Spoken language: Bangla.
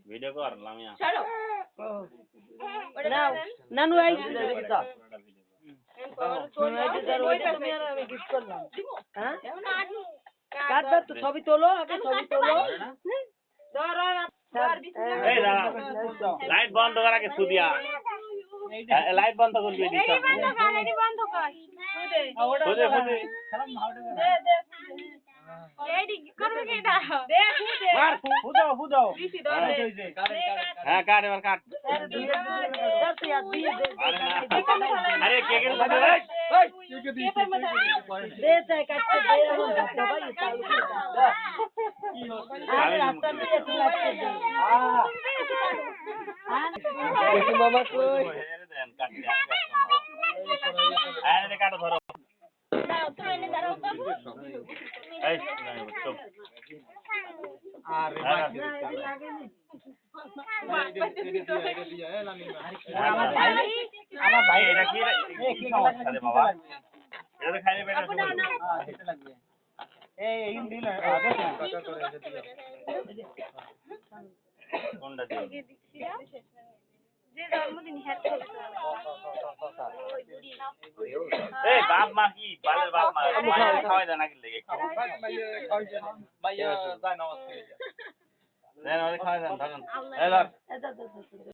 ভিডিও করলাম ইয়া নানু আই তুমি আর আমি গিফট করলাম হ্যাঁ কাটবে তো ছবি তোলো আগে ছবি তোলো এই দাঁড়া লাইট বন্ধ করা কে সুদিয়া লাইট বন্ধ করবি এই বন্ধ কর এই বন্ধ কর খুদে খুদে এইডি করবে কি এটা দে মার ফুদাও দিছি দাও দে হ্যাঁ কাট এবার কাট আরে কে কে বসে রে দে চাই কাটতে দে এখন ভাই আরে রাস্তা দিয়ে তুই কাটতে দে দেখি মামা কই দেন কাটতে আরে কাটো ধরো দাও তুমি এনে দাঁড়াও বাবু এই চুপ আরে লাগেনি আমার ভাই এটা কি কি সমস্যা রে বাবা এটা তো খাইলে বেটা শুরু এটা লাগবে এই দিন আগে কাটা করে দিও কোনটা দিও যে জন্মদিন হ্যাপি এই বাপ মা কি বালের বাপ মা খাওয়াই দেয় নাকি লেগে ভাইয়া যায় নামাজ পড়ে দেন ওরে খাওয়াই দেন ধরেন এই ধর